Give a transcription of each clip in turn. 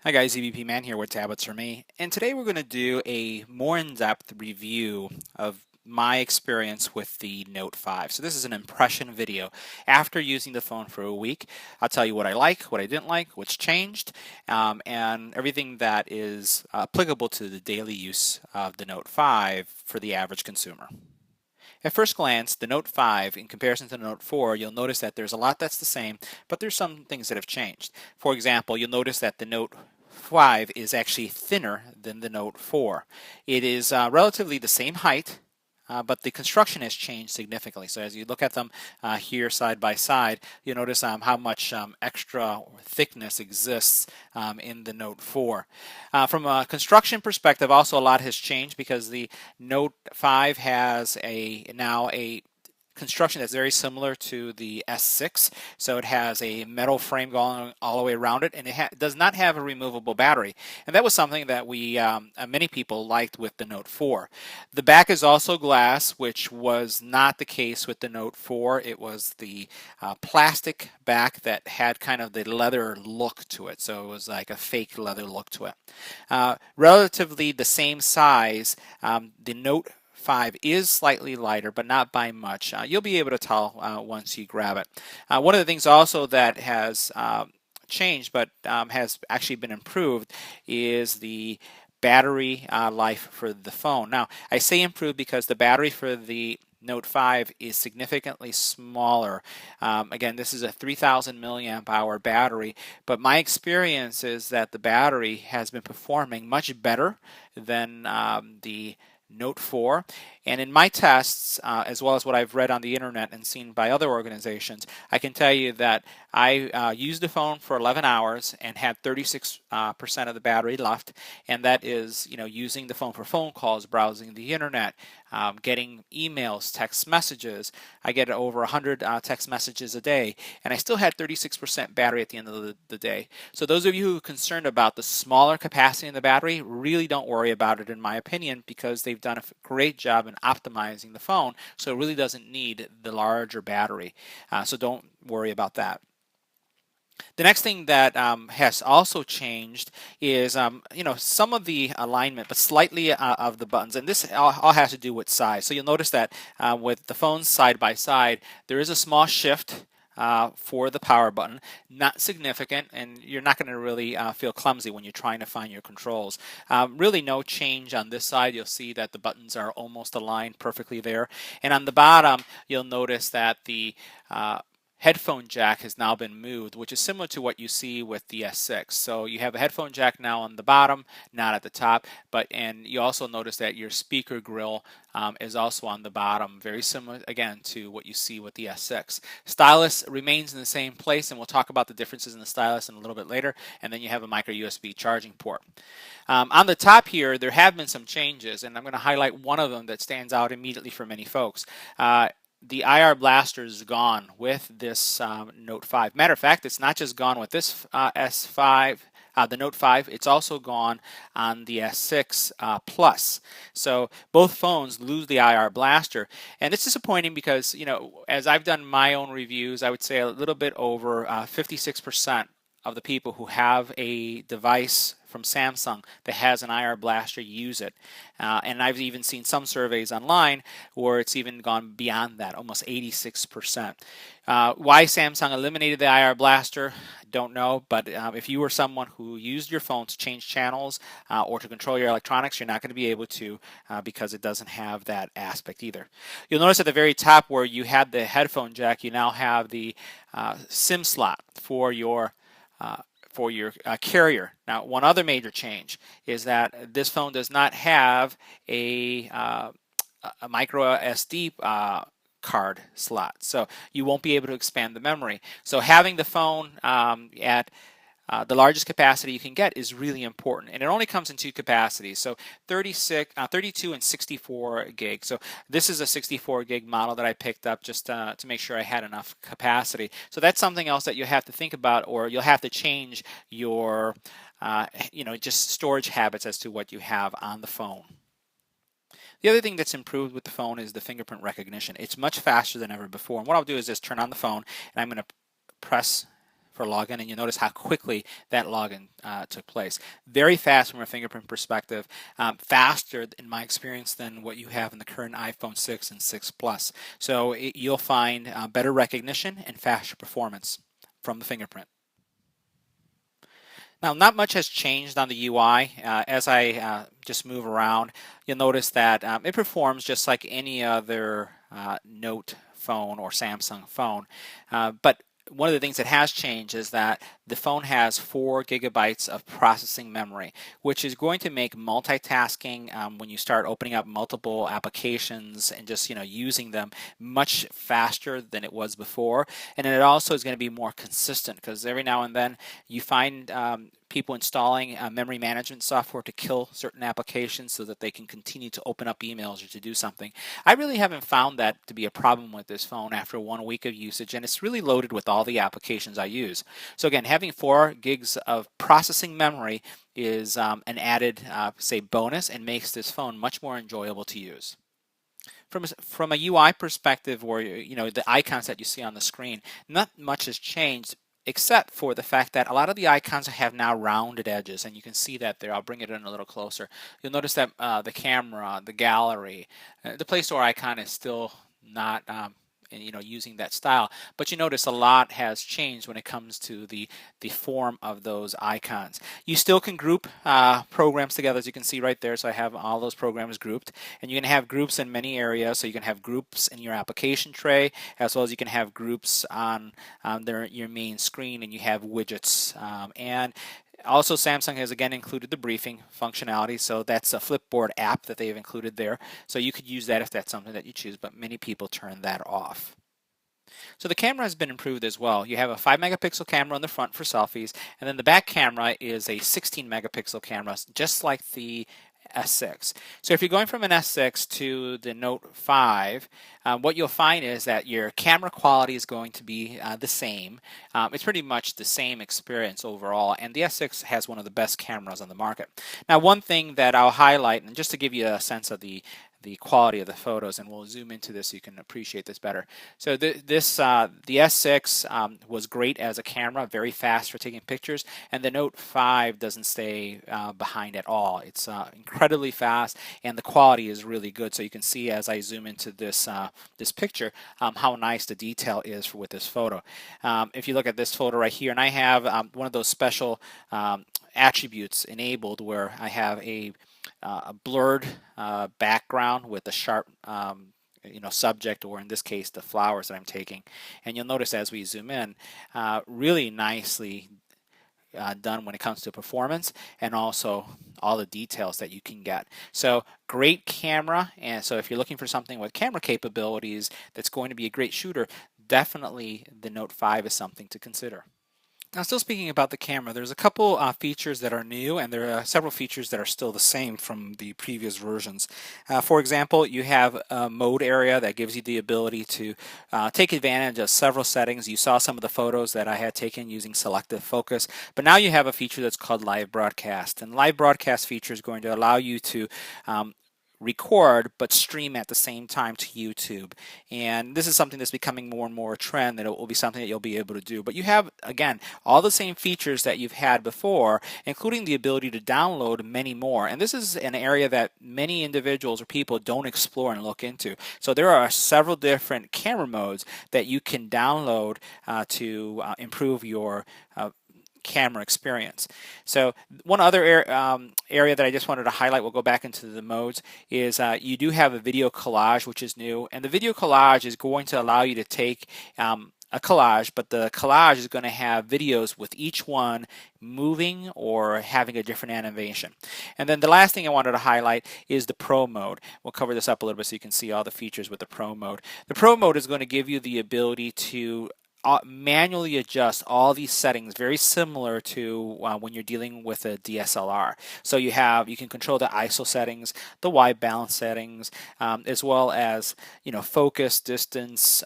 Hi guys, EBPMAN here with Tablets for Me, and today we're going to do a more in-depth review of my experience with the Note 5. So this is an impression video. After using the phone for a week, I'll tell you what I like, what I didn't like, what's changed, and everything that is applicable to the daily use of the Note 5 for the average consumer. At first glance, the Note 5 in comparison to the Note 4, you'll notice that there's a lot that's the same, but there's some things that have changed. For example, you'll notice that the Note 5 is actually thinner than the Note 4. It is relatively the same height, but the construction has changed significantly. So as you look at them here side by side, you'll notice how much extra thickness exists in the Note 4. From a construction perspective, also a lot has changed because the Note 5 has now a construction that's very similar to the S6. So it has a metal frame going all the way around it, and it does not have a removable battery. And that was something that many people liked with the Note 4. The back is also glass, which was not the case with the Note 4. It was the plastic back that had kind of the leather look to it. So it was like a fake leather look to it. Relatively the same size, the Note 5 is slightly lighter, but not by much. You'll be able to tell once you grab it. One of the things also that has changed, but has actually been improved, is the battery life for the phone. Now, I say improved because the battery for the Note 5 is significantly smaller. Again, this is a 3,000 milliamp hour battery, but my experience is that the battery has been performing much better than the Note 4. And in my tests, as well as what I've read on the internet and seen by other organizations, I can tell you that I used the phone for 11 hours and had 36% of the battery left. And that is, using the phone for phone calls, browsing the internet, getting emails, text messages. I get over 100 text messages a day, and I still had 36% battery at the end of the day. So those of you who are concerned about the smaller capacity in the battery, really don't worry about it, in my opinion, because they've done a great job in optimizing the phone, so it really doesn't need the larger battery. So don't worry about that. The next thing that has also changed is, some of the alignment, but slightly of the buttons. And this all has to do with size. So you'll notice that with the phones side by side, there is a small shift for the power button. Not significant, and you're not going to really feel clumsy when you're trying to find your controls. Really no change on this side. You'll see that the buttons are almost aligned perfectly there. And on the bottom, you'll notice that the headphone jack has now been moved, which is similar to what you see with the S6. So you have a headphone jack now on the bottom, not at the top, and you also notice that your speaker grill is also on the bottom, very similar again to what you see with the S6. Stylus remains in the same place, and we'll talk about the differences in the stylus in a little bit later. And then you have a micro USB charging port. On the top here, there have been some changes, and I'm going to highlight one of them that stands out immediately for many folks. The IR blaster is gone with this Note 5. Matter of fact, it's not just gone with this S5, the Note 5, it's also gone on the S6 Plus. So both phones lose the IR blaster. And it's disappointing because, as I've done my own reviews, I would say a little bit over 56% of the people who have a device from Samsung that has an IR blaster use it. And I've even seen some surveys online where it's even gone beyond that, almost 86%. Why Samsung eliminated the IR blaster, don't know, but if you were someone who used your phone to change channels or to control your electronics, you're not going to be able to because it doesn't have that aspect either. You'll notice at the very top where you had the headphone jack, you now have the SIM slot for your carrier. Now, one other major change is that this phone does not have a micro SD card slot, so you won't be able to expand the memory. So having the phone at the largest capacity you can get is really important, and it only comes in two capacities, so 32 and 64 gig. So this is a 64 gig model that I picked up just to make sure I had enough capacity. So that's something else that you have to think about, or you'll have to change your just storage habits as to what you have on the phone. The other thing that's improved with the phone is the fingerprint recognition. It's much faster than ever before. And what I'll do is just turn on the phone, and I'm going to press for login, and you'll notice how quickly that login took place. Very fast from a fingerprint perspective, faster in my experience than what you have in the current iPhone 6 and 6 Plus. So you'll find better recognition and faster performance from the fingerprint. Now, not much has changed on the UI. As I just move around, you'll notice that it performs just like any other Note phone or Samsung phone. But one of the things that has changed is that the phone has 4 gigabytes of processing memory, which is going to make multitasking when you start opening up multiple applications and just using them much faster than it was before. And it also is going to be more consistent, because every now and then you find people installing memory management software to kill certain applications so that they can continue to open up emails or to do something. I really haven't found that to be a problem with this phone after 1 week of usage, and it's really loaded with all the applications I use. So again, having 4 gigs of processing memory is an added, say, bonus, and makes this phone much more enjoyable to use. From a UI perspective, where the icons that you see on the screen, not much has changed, except for the fact that a lot of the icons have now rounded edges, and you can see that there. I'll bring it in a little closer. You'll notice that the camera, the gallery, the Play Store icon is still not using that style, but you notice a lot has changed when it comes to the form of those icons. You still can group programs together, as you can see right there. So I have all those programs grouped, and you can have groups in many areas. So you can have groups in your application tray, as well as you can have groups on your main screen, and you have widgets. And also, Samsung has again included the briefing functionality, so that's a Flipboard app that they've included there. So you could use that if that's something that you choose, but many people turn that off. So the camera has been improved as well. You have a 5 megapixel camera on the front for selfies, and then the back camera is a 16 megapixel camera, just like the S6. So if you're going from an S6 to the Note 5, what you'll find is that your camera quality is going to be the same. It's pretty much the same experience overall, and the S6 has one of the best cameras on the market. Now, one thing that I'll highlight, and just to give you a sense of the quality of the photos, and we'll zoom into this so you can appreciate this better. So the S6 was great as a camera, very fast for taking pictures, and the Note 5 doesn't stay behind at all. It's incredibly fast, and the quality is really good. So you can see as I zoom into this this picture how nice the detail is with this photo. If you look at this photo right here, and I have one of those special attributes enabled where I have a blurred background with a sharp subject, or in this case the flowers that I'm taking, and you'll notice as we zoom in, really nicely done when it comes to performance, and also all the details that you can get. So great camera, and so if you're looking for something with camera capabilities that's going to be a great shooter, definitely the Note 5 is something to consider. Now, still speaking about the camera, there's a couple features that are new, and there are several features that are still the same from the previous versions. For example, you have a mode area that gives you the ability to take advantage of several settings. You saw some of the photos that I had taken using selective focus, but now you have a feature that's called live broadcast. And live broadcast feature is going to allow you to record but stream at the same time to YouTube, and this is something that's becoming more and more a trend, that it will be something that you'll be able to do. But you have, again, all the same features that you've had before, including the ability to download many more, and this is an area that many individuals or people don't explore and look into. So there are several different camera modes that you can download to improve your camera experience. So one other area that I just wanted to highlight, we'll go back into the modes, is you do have a video collage, which is new, and the video collage is going to allow you to take a collage, but the collage is going to have videos with each one moving or having a different animation. And then the last thing I wanted to highlight is the Pro mode. We'll cover this up a little bit so you can see all the features with the Pro mode. The Pro mode is going to give you the ability to manually adjust all these settings, very similar to when you're dealing with a DSLR. So you can control the ISO settings, the white balance settings, as well as focus, distance.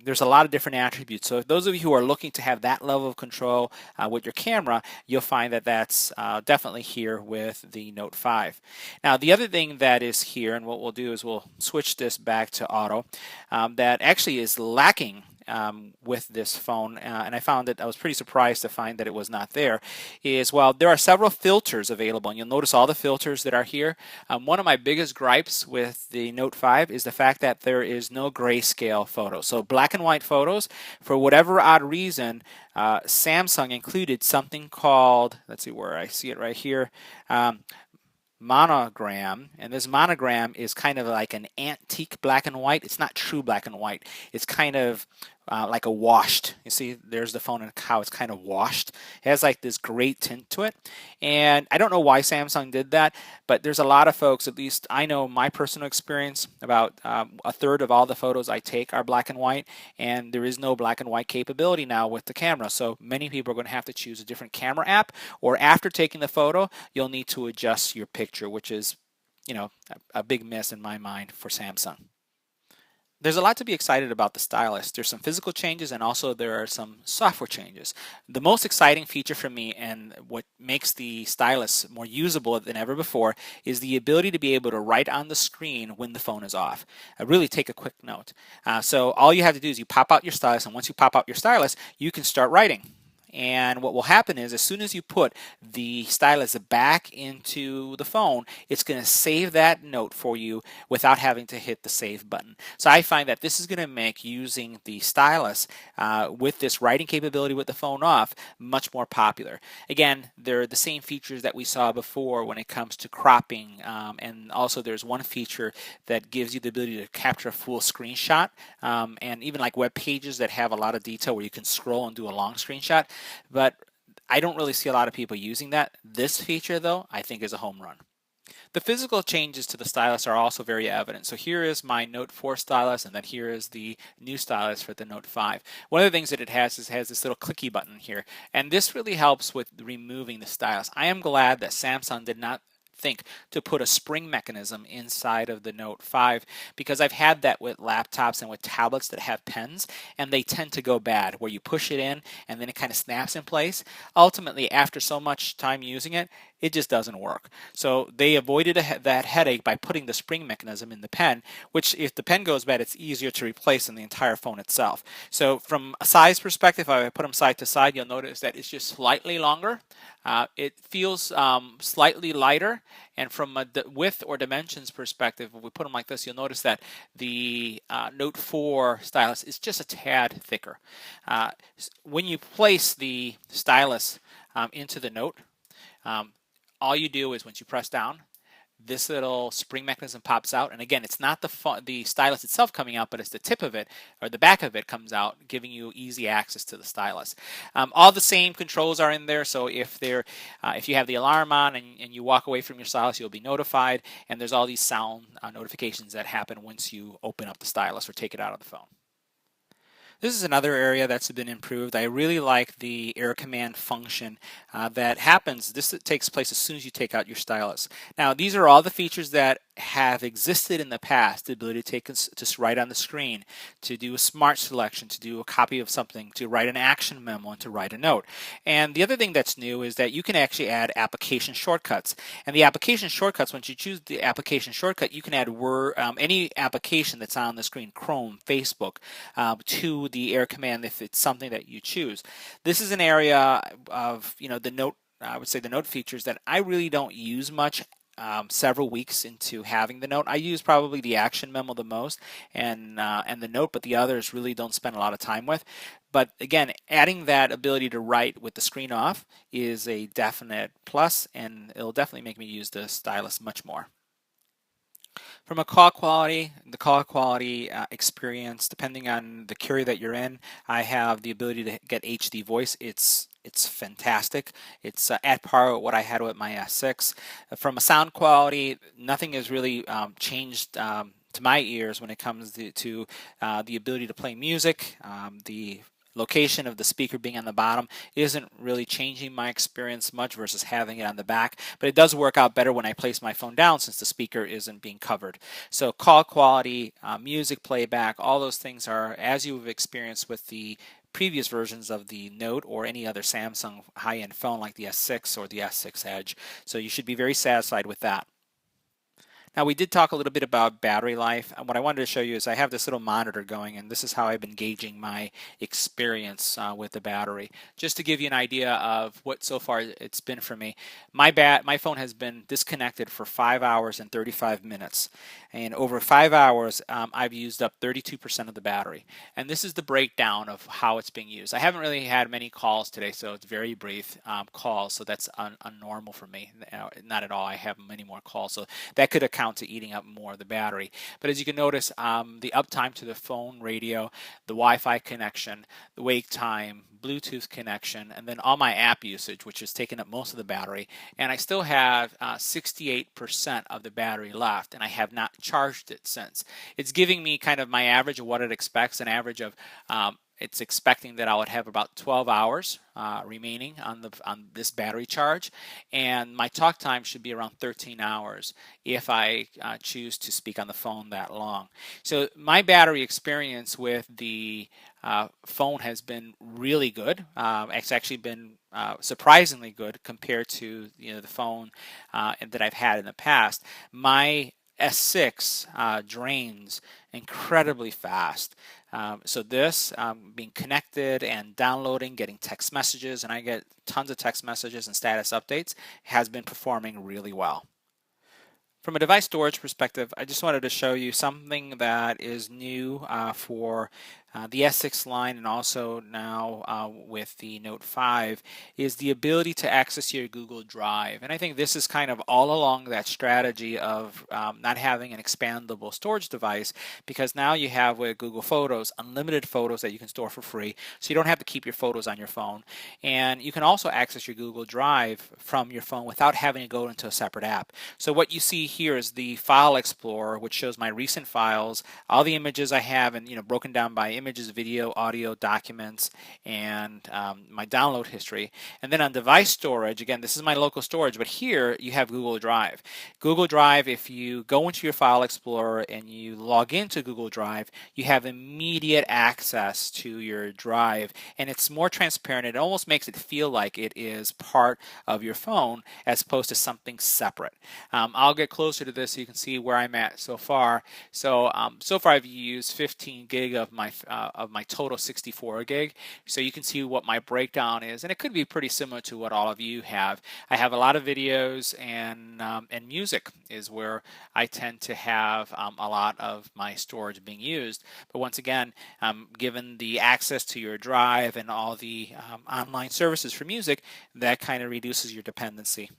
There's a lot of different attributes. So if those of you who are looking to have that level of control with your camera, you'll find that that's definitely here with the Note 5. Now the other thing that is here, and what we'll do is we'll switch this back to auto, that actually is lacking with this phone, and I found that I was pretty surprised to find that it was not there, is, well, there are several filters available, and you'll notice all the filters that are here. One of my biggest gripes with the Note 5 is the fact that there is no grayscale photo. So black and white photos, for whatever odd reason, Samsung included something called, let's see where I see it right here, monogram, and this monogram is kind of like an antique black and white. It's not true black and white. It's kind of like a washed. You see, there's the phone and how it's kind of washed. It has like this gray tint to it, and I don't know why Samsung did that, but there's a lot of folks, at least I know my personal experience, about a third of all the photos I take are black and white, and there is no black and white capability now with the camera. So many people are going to have to choose a different camera app, or after taking the photo, you'll need to adjust your picture, which is, a big miss in my mind for Samsung. There's a lot to be excited about the stylus. There's some physical changes, and also there are some software changes. The most exciting feature for me, and what makes the stylus more usable than ever before, is the ability to be able to write on the screen when the phone is off. Really take a quick note. So all you have to do is you pop out your stylus, and once you pop out your stylus, you can start writing. And what will happen is, as soon as you put the stylus back into the phone, it's going to save that note for you without having to hit the save button. So I find that this is going to make using the stylus with this writing capability with the phone off much more popular. Again, they're the same features that we saw before when it comes to cropping, and also there's one feature that gives you the ability to capture a full screenshot, and even like web pages that have a lot of detail where you can scroll and do a long screenshot. But I don't really see a lot of people using that. This feature, though, I think is a home run. The physical changes to the stylus are also very evident. So here is my Note 4 stylus, and then here is the new stylus for the Note 5. One of the things that it has is this little clicky button here, and this really helps with removing the stylus. I am glad that Samsung did not think to put a spring mechanism inside of the Note 5, because I've had that with laptops and with tablets that have pens, and they tend to go bad, where you push it in and then it kind of snaps in place. Ultimately, after so much time using it, it just doesn't work. So they avoided that headache by putting the spring mechanism in the pen, which, if the pen goes bad, it's easier to replace than the entire phone itself. So from a size perspective, if I put them side to side, you'll notice that it's just slightly longer. It feels slightly lighter, and from a width or dimensions perspective, if we put them like this, you'll notice that the Note 4 stylus is just a tad thicker. When you place the stylus into the Note, all you do is, once you press down, this little spring mechanism pops out, and again, it's not the stylus itself coming out, but it's the tip of it, or the back of it, comes out, giving you easy access to the stylus. All the same controls are in there, so if you have the alarm on and you walk away from your stylus, you'll be notified, and there's all these sound notifications that happen once you open up the stylus or take it out of the phone. This is another area that's been improved. I really like the air command function that happens. This takes place as soon as you take out your stylus. Now, these are all the features that have existed in the past: the ability to write on the screen, to do a smart selection, to do a copy of something, to write an action memo, and to write a note. And the other thing that's new is that you can actually add application shortcuts. And the application shortcuts, once you choose the application shortcut, you can add any application that's on the screen, Chrome, Facebook, to the air command if it's something that you choose. This is an area of the note, I would say, the note features that I really don't use much. Several weeks into having the note, I use probably the action memo the most, and the note, but the others really don't spend a lot of time with. But again, adding that ability to write with the screen off is a definite plus, and it'll definitely make me use the stylus much more. From a call quality, the call quality experience, depending on the carrier that you're in, I have the ability to get HD voice. It's fantastic. It's at par with what I had with my S6. From a sound quality, nothing has really changed to my ears when it comes to the ability to play music. The location of the speaker being on the bottom isn't really changing my experience much versus having it on the back, but it does work out better when I place my phone down, since the speaker isn't being covered. So call quality, music playback, all those things are as you've experienced with the previous versions of the Note or any other Samsung high-end phone like the S6 or the S6 Edge. So you should be very satisfied with that. Now, we did talk a little bit about battery life, and what I wanted to show you is I have this little monitor going, and this is how I've been gauging my experience with the battery. Just to give you an idea of what so far it's been for me, my phone has been disconnected for 5 hours and 35 minutes, and over 5 hours I've used up 32% of the battery. And this is the breakdown of how it's being used. I haven't really had many calls today, so it's very brief calls, so that's unnormal for me. Not at all. I have many more calls, so that could account to eating up more of the battery. But as you can notice, the uptime to the phone radio, the Wi-Fi connection, the wake time, Bluetooth connection, and then all my app usage, which has taken up most of the battery. And I still have 68% of the battery left, and I have not charged it since. It's giving me kind of my average of what it expects, an average of it's expecting that I would have about 12 hours remaining on this battery charge, and my talk time should be around 13 hours if I choose to speak on the phone that long. So my battery experience with the phone has been really good. It's actually been surprisingly good compared to the phone that I've had in the past. My S6 drains incredibly fast. So this being connected and downloading, getting text messages, and I get tons of text messages and status updates, has been performing really well. From a device storage perspective, I just wanted to show you something that is new for the S6 line, and also now with the Note 5, is the ability to access your Google Drive. And I think this is kind of all along that strategy of not having an expandable storage device, because now you have with Google Photos unlimited photos that you can store for free, so you don't have to keep your photos on your phone. And you can also access your Google Drive from your phone without having to go into a separate app. So what you see here is the File Explorer, which shows my recent files, all the images I have, and broken down by images, video, audio, documents, and my download history. And then on device storage, again, this is my local storage, but here you have Google Drive. Google Drive, if you go into your File Explorer and you log into Google Drive, you have immediate access to your drive, and it's more transparent. It almost makes it feel like it is part of your phone as opposed to something separate. I'll get closer to this so you can see where I'm at so far. So far I've used 15 gig of my total 64 gig. So you can see what my breakdown is, and it could be pretty similar to what all of you have. I have a lot of videos, and music is where I tend to have a lot of my storage being used. But once again, given the access to your drive and all the online services for music, that kind of reduces your dependency.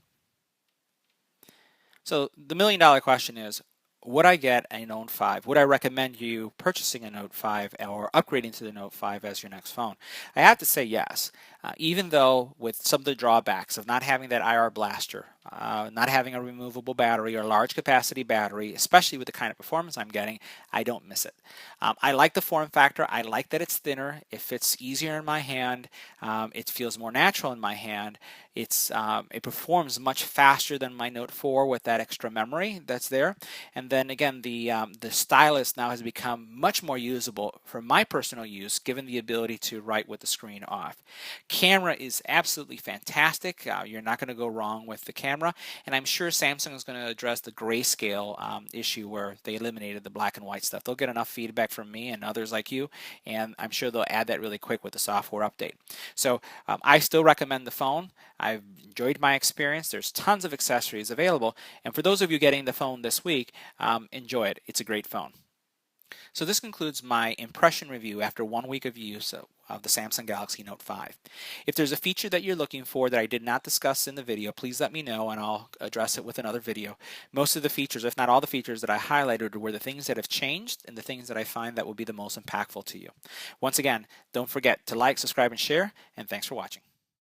So the million-dollar question is, would I get a Note 5? Would I recommend you purchasing a Note 5 or upgrading to the Note 5 as your next phone? I have to say yes. Even though with some of the drawbacks of not having that IR blaster, not having a removable battery or large capacity battery, especially with the kind of performance I'm getting, I don't miss it. I like the form factor. I like that it's thinner. It fits easier in my hand. It feels more natural in my hand. It performs much faster than my Note 4 with that extra memory that's there. And then again, the stylus now has become much more usable for my personal use, given the ability to write with the screen off. Camera is absolutely fantastic. You're not going to go wrong with the camera, and I'm sure Samsung is going to address the grayscale issue where they eliminated the black and white stuff. They'll get enough feedback from me and others like you, and I'm sure they'll add that really quick with the software update. So I still recommend the phone. I've enjoyed my experience. There's tons of accessories available, and for those of you getting the phone this week, enjoy it. It's a great phone. So this concludes my impression review after 1 week of use of the Samsung Galaxy Note 5. If there's a feature that you're looking for that I did not discuss in the video, please let me know and I'll address it with another video. Most of the features, if not all the features that I highlighted, were the things that have changed and the things that I find that will be the most impactful to you. Once again, don't forget to like, subscribe, and share, and thanks for watching.